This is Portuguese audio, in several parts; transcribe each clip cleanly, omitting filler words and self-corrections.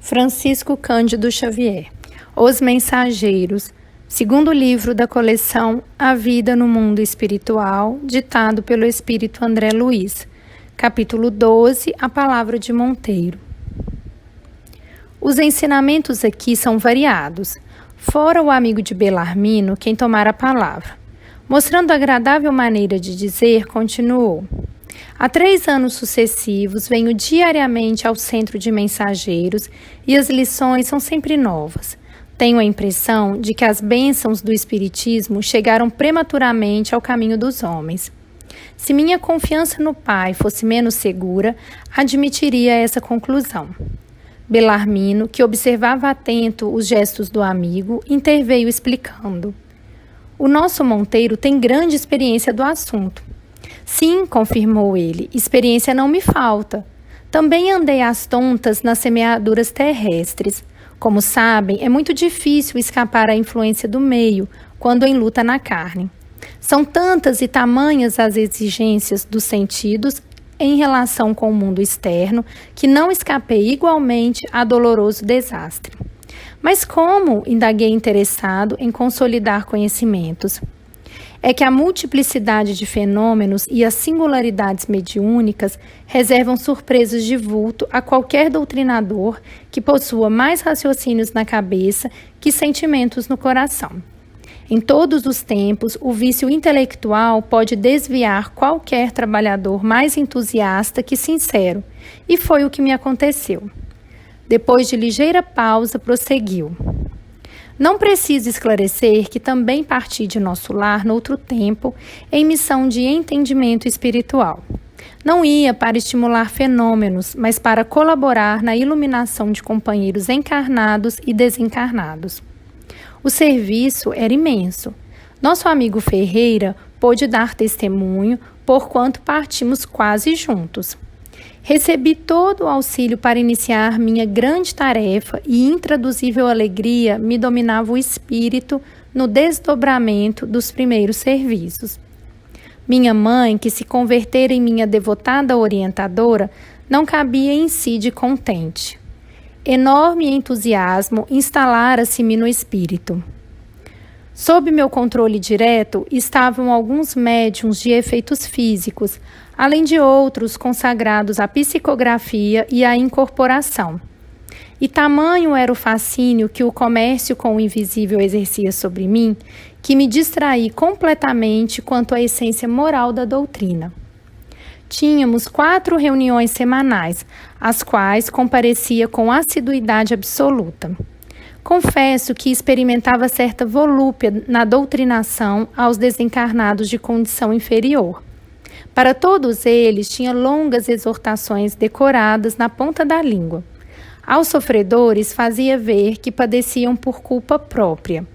Francisco Cândido Xavier, Os Mensageiros, segundo livro da coleção A Vida no Mundo Espiritual, ditado pelo Espírito André Luiz, capítulo 12, A Palavra de Monteiro. Os ensinamentos aqui são variados, fora o amigo de Belarmino quem tomara a palavra. Mostrando agradável maneira de dizer, continuou: há 3 anos sucessivos venho diariamente ao centro de mensageiros e as lições são sempre novas. Tenho a impressão de que as bênçãos do Espiritismo chegaram prematuramente ao caminho dos homens. Se minha confiança no Pai fosse menos segura, admitiria essa conclusão. Belarmino, que observava atento os gestos do amigo, interveio explicando: o nosso Monteiro tem grande experiência do assunto. Sim, confirmou ele, experiência não me falta. Também andei às tontas nas semeaduras terrestres. Como sabem, é muito difícil escapar à influência do meio, quando em luta na carne. São tantas e tamanhas as exigências dos sentidos em relação com o mundo externo, que não escapei igualmente a doloroso desastre. Mas como? Indaguei interessado em consolidar conhecimentos. É que a multiplicidade de fenômenos e as singularidades mediúnicas reservam surpresas de vulto a qualquer doutrinador que possua mais raciocínios na cabeça que sentimentos no coração. Em todos os tempos, o vício intelectual pode desviar qualquer trabalhador mais entusiasta que sincero, e foi o que me aconteceu. Depois de ligeira pausa, prosseguiu: não preciso esclarecer que também parti de nosso lar noutro tempo em missão de entendimento espiritual. Não ia para estimular fenômenos, mas para colaborar na iluminação de companheiros encarnados e desencarnados. O serviço era imenso. Nosso amigo Ferreira pôde dar testemunho, porquanto partimos quase juntos. Recebi todo o auxílio para iniciar minha grande tarefa e intraduzível alegria me dominava o espírito no desdobramento dos primeiros serviços. Minha mãe, que se convertera em minha devotada orientadora, não cabia em si de contente. Enorme entusiasmo instalara-se-me no espírito. Sob meu controle direto estavam alguns médiuns de efeitos físicos, além de outros consagrados à psicografia e à incorporação. E tamanho era o fascínio que o comércio com o invisível exercia sobre mim, que me distraí completamente quanto à essência moral da doutrina. Tínhamos 4 reuniões semanais, às quais comparecia com assiduidade absoluta. Confesso que experimentava certa volúpia na doutrinação aos desencarnados de condição inferior. Para todos eles, tinha longas exortações decoradas na ponta da língua. Aos sofredores, fazia ver que padeciam por culpa própria.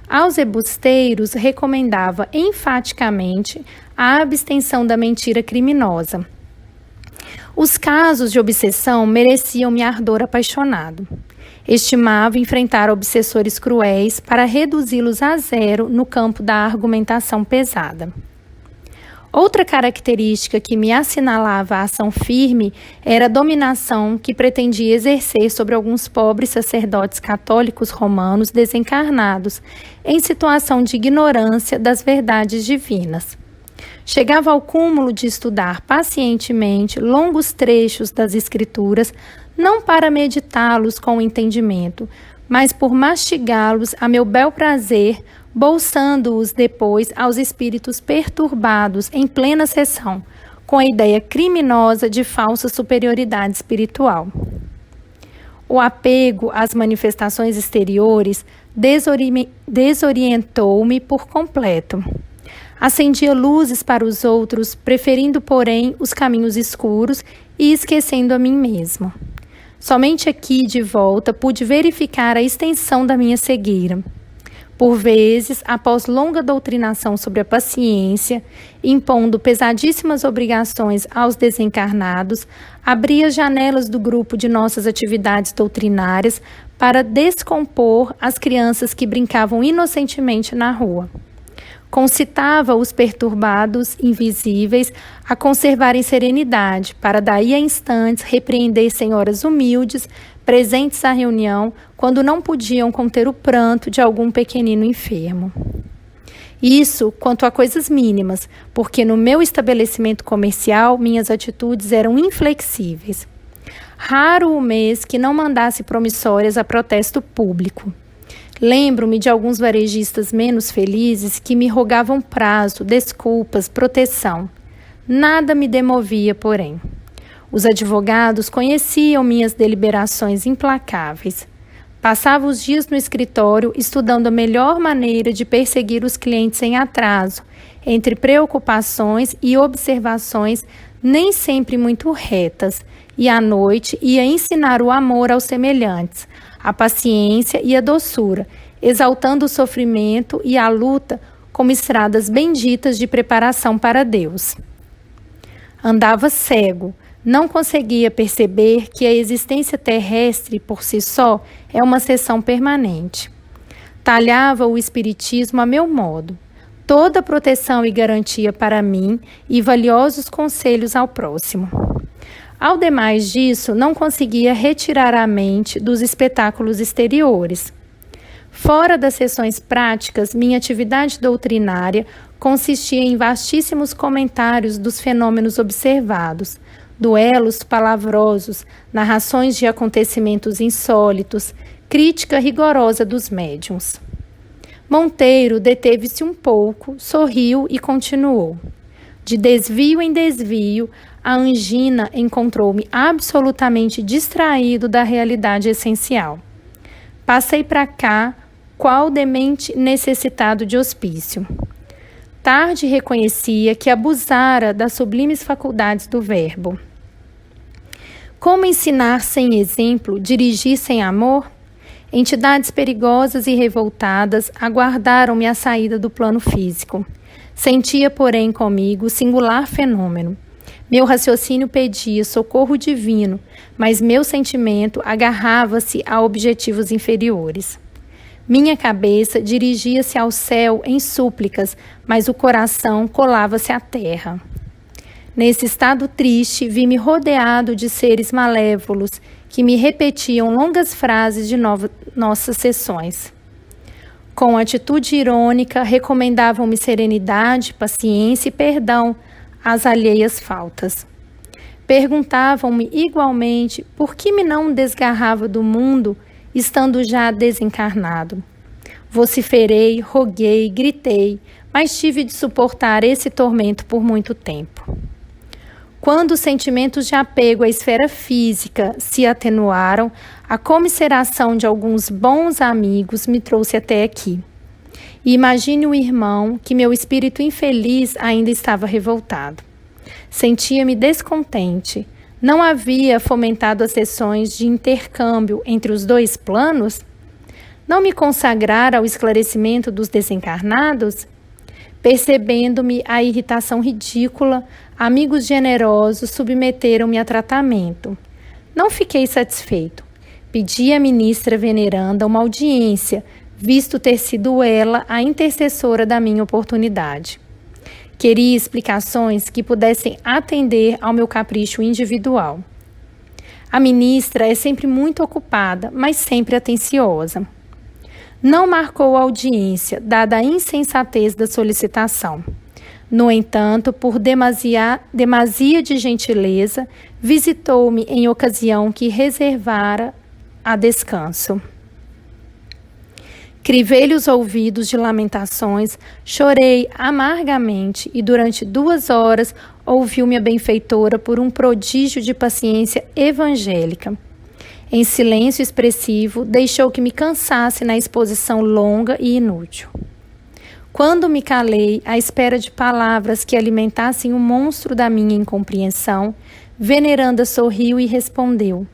Aos embusteiros, recomendava enfaticamente a abstenção da mentira criminosa. Os casos de obsessão mereciam-me ardor apaixonado. Estimava enfrentar obsessores cruéis para reduzi-los a zero no campo da argumentação pesada. Outra característica que me assinalava a ação firme era a dominação que pretendia exercer sobre alguns pobres sacerdotes católicos romanos desencarnados, em situação de ignorância das verdades divinas. Chegava ao cúmulo de estudar pacientemente longos trechos das Escrituras, não para meditá-los com o entendimento, mas por mastigá-los a meu bel prazer, bolsando-os depois aos espíritos perturbados em plena sessão, com a ideia criminosa de falsa superioridade espiritual. O apego às manifestações exteriores desorientou-me por completo. Acendia luzes para os outros, preferindo, porém, os caminhos escuros e esquecendo a mim mesmo. Somente aqui, de volta, pude verificar a extensão da minha cegueira. Por vezes, após longa doutrinação sobre a paciência, impondo pesadíssimas obrigações aos desencarnados, abria as janelas do grupo de nossas atividades doutrinárias para descompor as crianças que brincavam inocentemente na rua. Concitava os perturbados invisíveis a conservarem serenidade, para daí a instantes repreender senhoras humildes, presentes à reunião, quando não podiam conter o pranto de algum pequenino enfermo. Isso quanto a coisas mínimas, porque no meu estabelecimento comercial minhas atitudes eram inflexíveis. Raro o mês que não mandasse promissórias a protesto público. Lembro-me de alguns varejistas menos felizes que me rogavam prazo, desculpas, proteção. Nada me demovia, porém. Os advogados conheciam minhas deliberações implacáveis. Passava os dias no escritório estudando a melhor maneira de perseguir os clientes em atraso, entre preocupações e observações nem sempre muito retas, e à noite ia ensinar o amor aos semelhantes, a paciência e a doçura, exaltando o sofrimento e a luta como estradas benditas de preparação para Deus. Andava cego, não conseguia perceber que a existência terrestre por si só é uma seção permanente. Talhava o espiritismo a meu modo, toda proteção e garantia para mim e valiosos conselhos ao próximo. Ao demais disso, não conseguia retirar a mente dos espetáculos exteriores. Fora das sessões práticas, minha atividade doutrinária consistia em vastíssimos comentários dos fenômenos observados, duelos palavrosos, narrações de acontecimentos insólitos, crítica rigorosa dos médiuns. Monteiro deteve-se um pouco, sorriu e continuou. De desvio em desvio, a angina encontrou-me absolutamente distraído da realidade essencial. Passei para cá, qual demente necessitado de hospício. Tarde reconhecia que abusara das sublimes faculdades do verbo. Como ensinar sem exemplo, dirigir sem amor? Entidades perigosas e revoltadas aguardaram-me a saída do plano físico. Sentia, porém, comigo singular fenômeno. Meu raciocínio pedia socorro divino, mas meu sentimento agarrava-se a objetivos inferiores. Minha cabeça dirigia-se ao céu em súplicas, mas o coração colava-se à terra. Nesse estado triste, vi-me rodeado de seres malévolos que me repetiam longas frases de nossas sessões. Com atitude irônica, recomendavam-me serenidade, paciência e perdão às alheias faltas. Perguntavam-me igualmente por que me não desgarrava do mundo, estando já desencarnado. Vociferei, roguei, gritei, mas tive de suportar esse tormento por muito tempo. Quando os sentimentos de apego à esfera física se atenuaram, a comiseração de alguns bons amigos me trouxe até aqui. E imagine o irmão que meu espírito infeliz ainda estava revoltado. Sentia-me descontente. Não havia fomentado as sessões de intercâmbio entre os dois planos? Não me consagrara ao esclarecimento dos desencarnados? Percebendo-me a irritação ridícula, amigos generosos submeteram-me a tratamento. Não fiquei satisfeito. Pedi à ministra veneranda uma audiência, visto ter sido ela a intercessora da minha oportunidade. Queria explicações que pudessem atender ao meu capricho individual. A ministra é sempre muito ocupada, mas sempre atenciosa. Não marcou audiência, dada a insensatez da solicitação. No entanto, por demasia de gentileza, visitou-me em ocasião que reservara a descanso. Crivei-lhe os ouvidos de lamentações, chorei amargamente e durante 2 horas ouviu-me a benfeitora por um prodígio de paciência evangélica. Em silêncio expressivo, deixou que me cansasse na exposição longa e inútil. Quando me calei, à espera de palavras que alimentassem o monstro da minha incompreensão, veneranda sorriu e respondeu: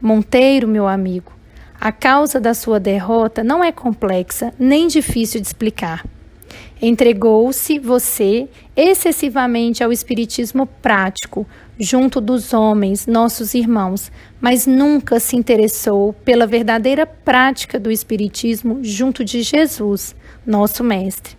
Monteiro, meu amigo, a causa da sua derrota não é complexa nem difícil de explicar. Entregou-se você excessivamente ao espiritismo prático, junto dos homens, nossos irmãos, mas nunca se interessou pela verdadeira prática do espiritismo junto de Jesus, nosso mestre.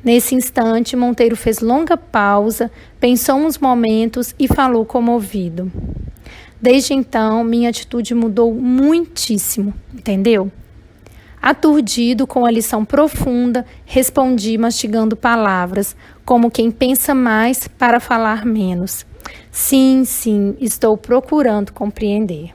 Nesse instante, Monteiro fez longa pausa, pensou uns momentos e falou comovido. Desde então, minha atitude mudou muitíssimo, entendeu? Aturdido com a lição profunda, respondi mastigando palavras, como quem pensa mais para falar menos. Sim, estou procurando compreender.